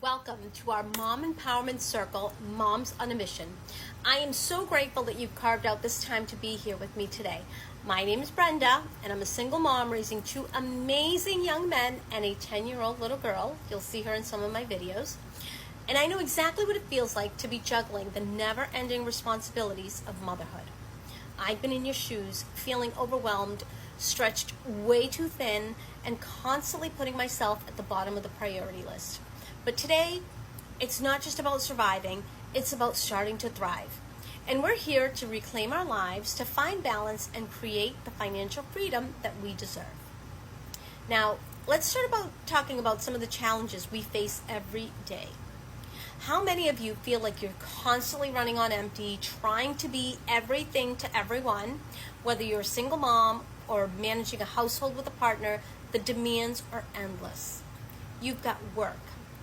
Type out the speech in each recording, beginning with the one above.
Welcome to our Mom Empowerment Circle, Moms on a Mission. I am so grateful that you've carved out this time to be here with me today. My name is Brenda, and I'm a single mom raising two amazing young men and a 10-year-old little girl. You'll see her in some of my videos. And I know exactly what it feels like to be juggling the never-ending responsibilities of motherhood. I've been in your shoes, feeling overwhelmed, stretched way too thin, and constantly putting myself at the bottom of the priority list. But today, it's not just about surviving, it's about starting to thrive. And we're here to reclaim our lives, to find balance, and create the financial freedom that we deserve. Now, let's start talking about some of the challenges we face every day. How many of you feel like you're constantly running on empty, trying to be everything to everyone? Whether you're a single mom or managing a household with a partner, the demands are endless. You've got work.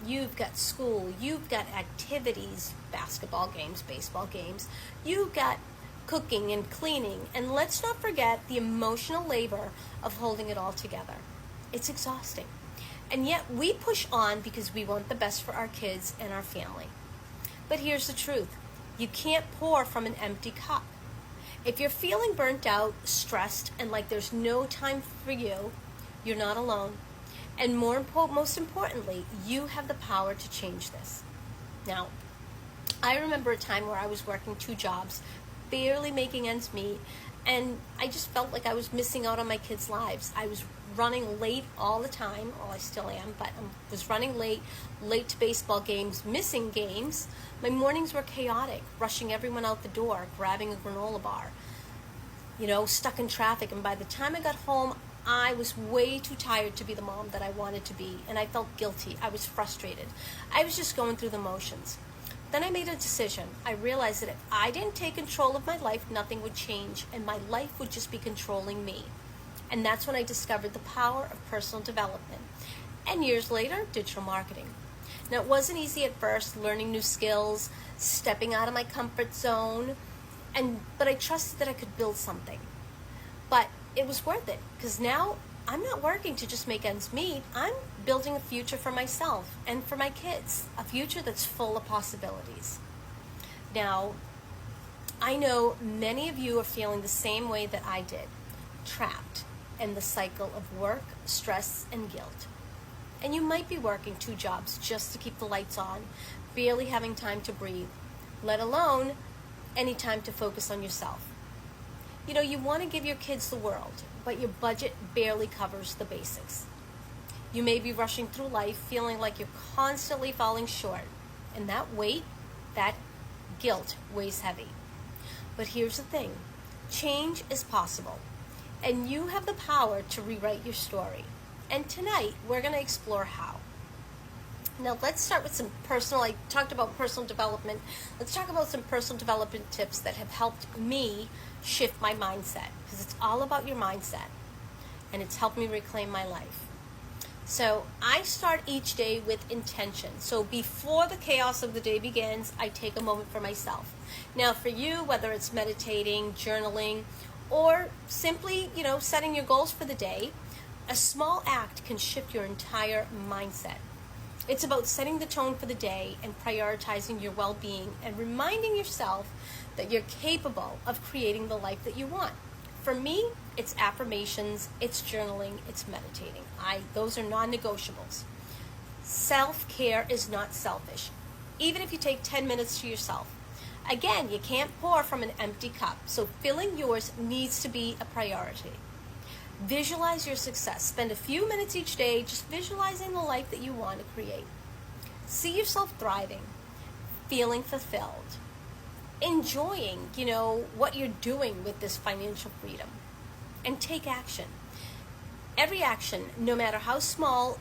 You've got school, you've got activities, basketball games, baseball games, you've got cooking and cleaning, and let's not forget the emotional labor of holding it all together. It's exhausting. And yet we push on because we want the best for our kids and our family. But here's the truth. You can't pour from an empty cup. If you're feeling burnt out, stressed, and like there's no time for you, you're not alone. And most importantly, you have the power to change this. Now, I remember a time where I was working two jobs, barely making ends meet, and I just felt like I was missing out on my kids' lives. I was running late all the time. Well, I still am, but I was running late to baseball games, missing games. My mornings were chaotic, rushing everyone out the door, grabbing a granola bar, stuck in traffic. And by the time I got home, I was way too tired to be the mom that I wanted to be, and I felt guilty. I was frustrated. I was just going through the motions. Then I made a decision. I realized that if I didn't take control of my life, nothing would change, and my life would just be controlling me. And that's when I discovered the power of personal development. And years later, digital marketing. Now, it wasn't easy at first, learning new skills, stepping out of my comfort zone, but I trusted that I could build something. But it was worth it, because now I'm not working to just make ends meet. I'm building a future for myself and for my kids, a future that's full of possibilities. Now, I know many of you are feeling the same way that I did, trapped in the cycle of work, stress, and guilt. And you might be working two jobs just to keep the lights on, barely having time to breathe, let alone any time to focus on yourself. You want to give your kids the world, but your budget barely covers the basics. You may be rushing through life feeling like you're constantly falling short, and that weight, that guilt weighs heavy. But here's the thing, change is possible, and you have the power to rewrite your story. And tonight, we're going to explore how. Now, let's start with I talked about personal development. Let's talk about some personal development tips that have helped me shift my mindset, because it's all about your mindset, and it's helped me reclaim my life. So I start each day with intention. So before the chaos of the day begins, I take a moment for myself. Now, for you, whether it's meditating, journaling, or simply, setting your goals for the day, a small act can shift your entire mindset. It's about setting the tone for the day and prioritizing your well-being and reminding yourself that you're capable of creating the life that you want. For me, it's affirmations, it's journaling, it's meditating. Those are non-negotiables. Self-care is not selfish, even if you take 10 minutes to yourself. Again, you can't pour from an empty cup, so filling yours needs to be a priority. Visualize your success. Spend a few minutes each day just visualizing the life that you want to create. See yourself thriving, feeling fulfilled, enjoying, what you're doing with this financial freedom, and take action. Every action, no matter how small,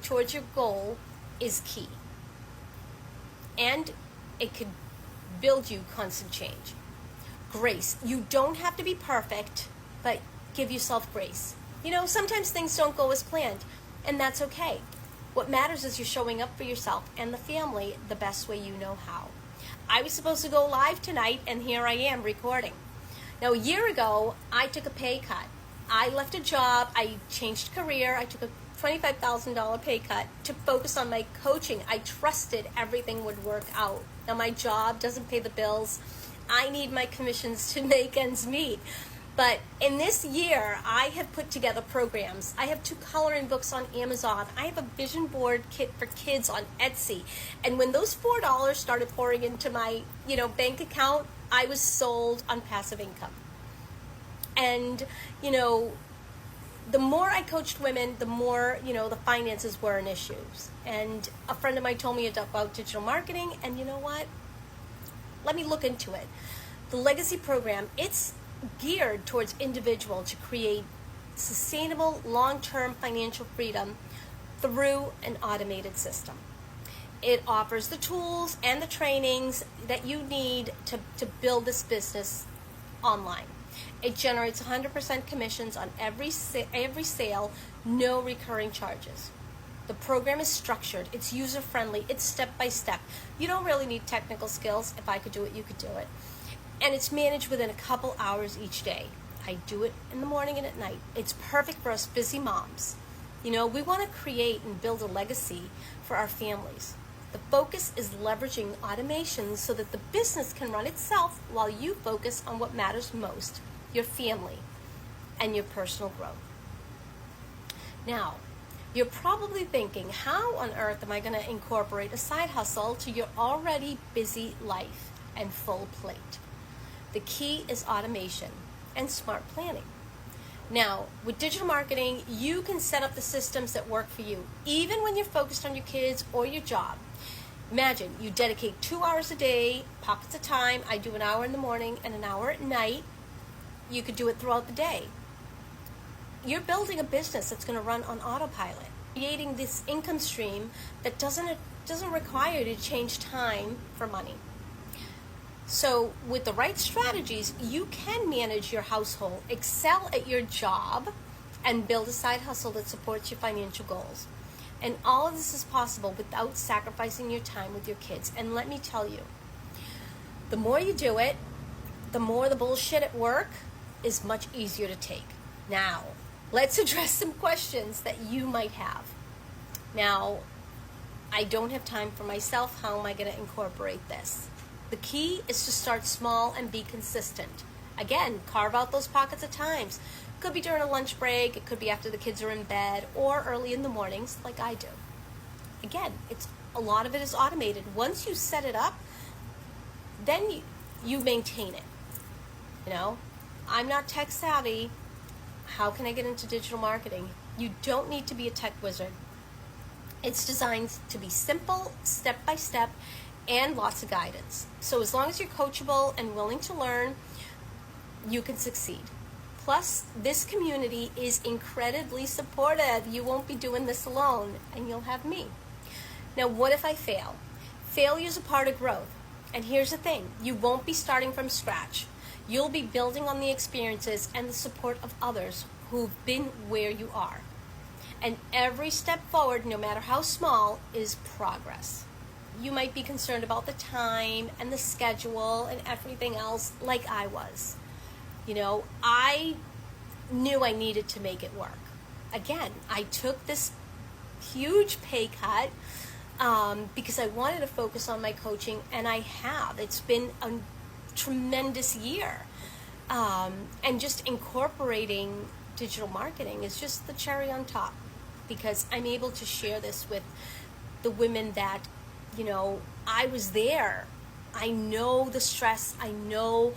towards your goal is key. And it could build you constant change. Grace. You don't have to be perfect, but give yourself grace. Sometimes things don't go as planned, and that's okay. What matters is you're showing up for yourself and the family the best way you know how. I was supposed to go live tonight, and here I am recording. Now, a year ago, I took a pay cut. I left a job, I changed career, I took a $25,000 pay cut to focus on my coaching. I trusted everything would work out. Now my job doesn't pay the bills. I need my commissions to make ends meet. But in this year, I have put together programs. I have 2 coloring books on Amazon. I have a vision board kit for kids on Etsy. And when those $4 started pouring into my, bank account, I was sold on passive income. And, the more I coached women, the more, the finances were an issue. And a friend of mine told me about digital marketing, and you know what? Let me look into it. The Legacy program, it's geared towards individual to create sustainable, long-term financial freedom through an automated system. It offers the tools and the trainings that you need to build this business online. It generates 100% commissions on every sale, no recurring charges. The program is structured, it's user-friendly, it's step-by-step. You don't really need technical skills. If I could do it, you could do it. And it's managed within a couple hours each day. I do it in the morning and at night. It's perfect for us busy moms. We want to create and build a legacy for our families. The focus is leveraging automation so that the business can run itself while you focus on what matters most, your family and your personal growth. Now, you're probably thinking, how on earth am I going to incorporate a side hustle to your already busy life and full plate? The key is automation and smart planning. Now, with digital marketing, you can set up the systems that work for you, even when you're focused on your kids or your job. Imagine you dedicate 2 hours a day, pockets of time. I do an hour in the morning and an hour at night. You could do it throughout the day. You're building a business that's going to run on autopilot, creating this income stream that doesn't require you to change time for money. So with the right strategies, you can manage your household, excel at your job, and build a side hustle that supports your financial goals. And all of this is possible without sacrificing your time with your kids. And let me tell you, the more you do it, the more the bullshit at work is much easier to take. Now, let's address some questions that you might have. Now, I don't have time for myself. How am I going to incorporate this? The key is to start small and be consistent. Again, carve out those pockets of times. It could be during a lunch break, it could be after the kids are in bed, or early in the mornings like I do. Again, a lot of it is automated. Once you set it up, then you maintain it. I'm not tech savvy. How can I get into digital marketing? You don't need to be a tech wizard. It's designed to be simple, step by step, and lots of guidance. So as long as you're coachable and willing to learn, you can succeed. Plus, this community is incredibly supportive. You won't be doing this alone, and you'll have me. Now, what if I fail? Failure is a part of growth. And here's the thing, you won't be starting from scratch. You'll be building on the experiences and the support of others who've been where you are. And every step forward, no matter how small, is progress. You might be concerned about the time and the schedule and everything else like I was. I knew I needed to make it work. Again, I took this huge pay cut because I wanted to focus on my coaching, and I have. It's been a tremendous year. And just incorporating digital marketing is just the cherry on top, because I'm able to share this with the women that, I was there. I know the stress. I know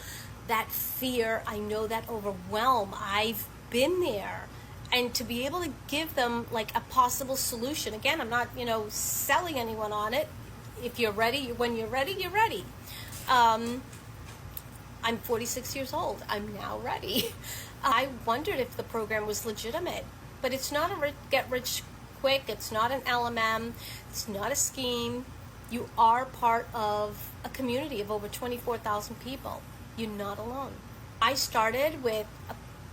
that fear. I know that overwhelm. I've been there. And to be able to give them like a possible solution. Again, I'm not, selling anyone on it. If you're ready, when you're ready, you're ready. I'm 46 years old. I'm now ready. I wondered if the program was legitimate, but it's not a get rich quick. It's not an LMM. It's not a scheme. You are part of a community of over 24,000 people. You're not alone. I started with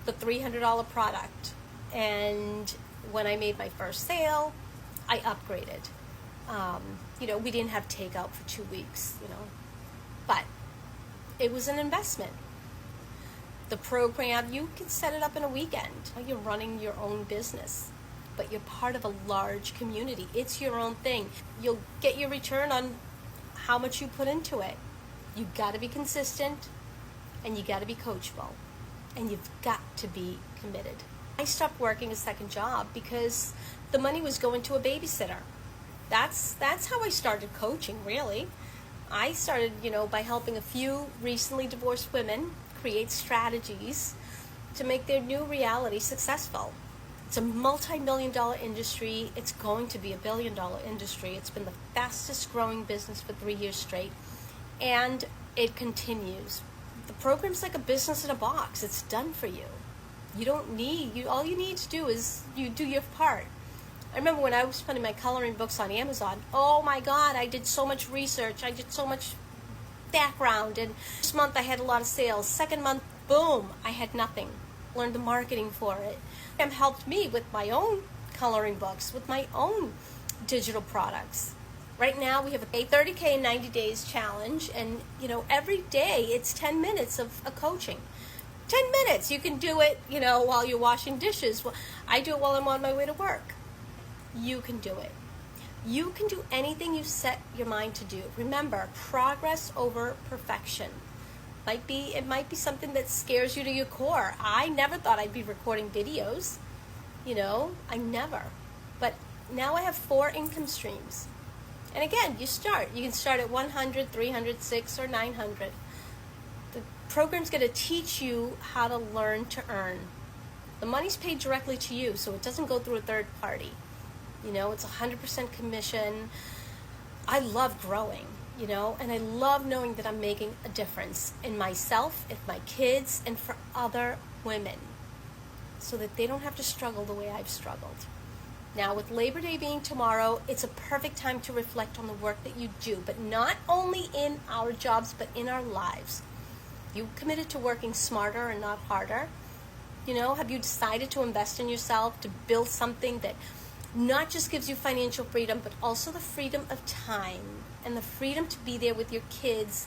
the $300 product, and when I made my first sale, I upgraded. We didn't have takeout for 2 weeks, but it was an investment. The program, you can set it up in a weekend. You're running your own business. but you're part of a large community. It's your own thing. You'll get your return on how much you put into it. You got to be consistent, and you got to be coachable, and you've got to be committed. I stopped working a second job because the money was going to a babysitter. That's how I started coaching, really. I started, by helping a few recently divorced women create strategies to make their new reality successful. It's a multi-million-dollar industry. It's going to be a billion-dollar industry. It's been the fastest growing business for 3 years straight, and it continues. The program's like a business in a box. It's done for you. All you need to do is you do your part. I remember when I was putting my coloring books on Amazon, oh my God, I did so much research. I did so much background, and this month I had a lot of sales. Second month, boom, I had nothing. Learned the marketing for it. It helped me with my own coloring books, with my own digital products. Right now we have a 30K in 90 days challenge, and every day it's 10 minutes of a coaching. 10 minutes. You can do it, while you're washing dishes. I do it while I'm on my way to work. You can do it. You can do anything you set your mind to do. Remember, progress over perfection. It might be something that scares you to your core. I never thought I'd be recording videos. I never. But now I have 4 income streams. And again, you can start at 100, 300, 6, or 900. The program's going to teach you how to learn to earn. The money's paid directly to you, so it doesn't go through a third party. It's 100% commission. I love growing, and I love knowing that I'm making a difference in myself, in my kids, and for other women, so that they don't have to struggle the way I've struggled. Now, with Labor Day being tomorrow, it's a perfect time to reflect on the work that you do, but not only in our jobs, but in our lives. You committed to working smarter and not harder? Have you decided to invest in yourself, to build something that not just gives you financial freedom, but also the freedom of time and the freedom to be there with your kids,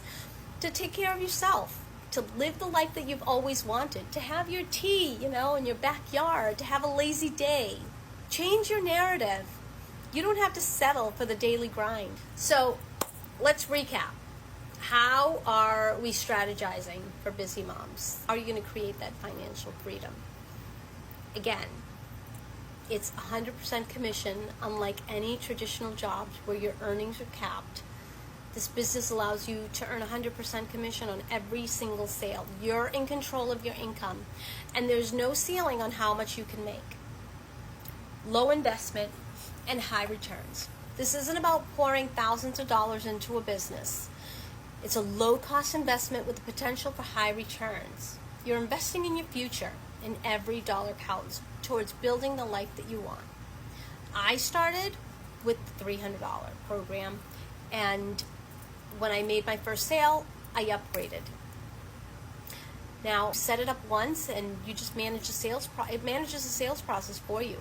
to take care of yourself, to live the life that you've always wanted, to have your tea, in your backyard, to have a lazy day. Change your narrative. You don't have to settle for the daily grind. So let's recap. How are we strategizing for busy moms? How are you going to create that financial freedom? Again, it's 100% commission, unlike any traditional jobs where your earnings are capped. This business allows you to earn 100% commission on every single sale. You're in control of your income, and there's no ceiling on how much you can make. Low investment and high returns. This isn't about pouring thousands of dollars into a business. It's a low-cost investment with the potential for high returns. You're investing in your future, and every dollar counts towards building the life that you want. I started with the $300 program, and when I made my first sale, I upgraded. Now, set it up once, and you just manage it manages the sales process for you.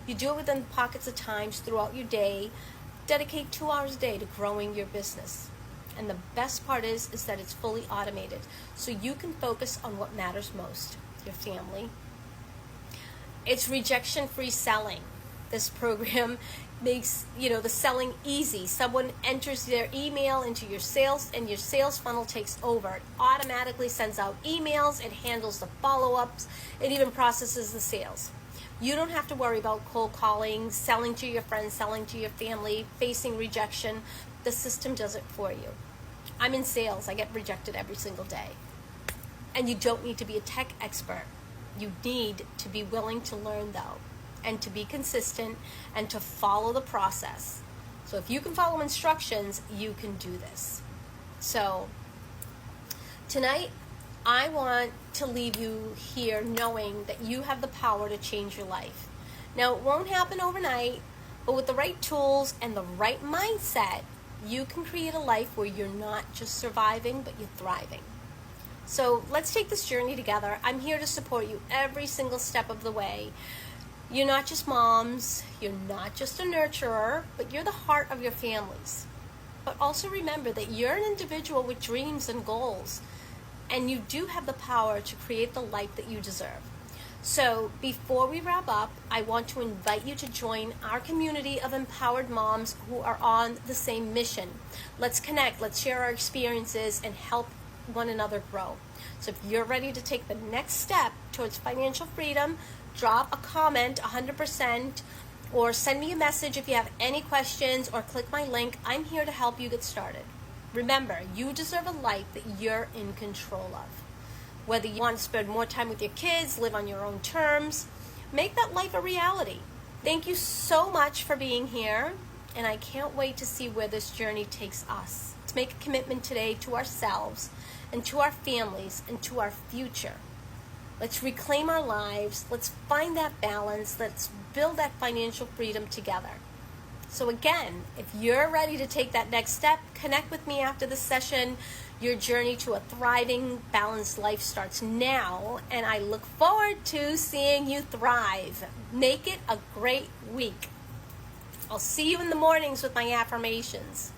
You do it within pockets of times throughout your day. Dedicate 2 hours a day to growing your business. And the best part is that it's fully automated, so you can focus on what matters most, your family. It's rejection-free selling. This program makes, the selling easy. Someone enters their email into your sales, and your sales funnel takes over. It automatically sends out emails. It handles the follow-ups. It even processes the sales. You don't have to worry about cold calling, selling to your friends, selling to your family, facing rejection. The system does it for you. I'm in sales. I get rejected every single day. And you don't need to be a tech expert. You need to be willing to learn, though, and to be consistent and to follow the process. So if you can follow instructions, you can do this. So tonight, I want to leave you here knowing that you have the power to change your life. Now, it won't happen overnight, but with the right tools and the right mindset, you can create a life where you're not just surviving, but you're thriving. So let's take this journey together. I'm here to support you every single step of the way. You're not just moms, you're not just a nurturer, but you're the heart of your families. But also remember that you're an individual with dreams and goals, and you do have the power to create the life that you deserve. So before we wrap up, I want to invite you to join our community of empowered moms who are on the same mission. Let's connect, let's share our experiences, and help one another grow. So if you're ready to take the next step towards financial freedom, drop a comment 100%, or send me a message if you have any questions, or click my link. I'm here to help you get started. Remember, you deserve a life that you're in control of. Whether you want to spend more time with your kids, live on your own terms, make that life a reality. Thank you so much for being here, and I can't wait to see where this journey takes us. Let's make a commitment today to ourselves and to our families and to our future. Let's reclaim our lives. Let's find that balance. Let's build that financial freedom together. So again, if you're ready to take that next step, connect with me after the session. Your journey to a thriving, balanced life starts now, and I look forward to seeing you thrive. Make it a great week. I'll see you in the mornings with my affirmations.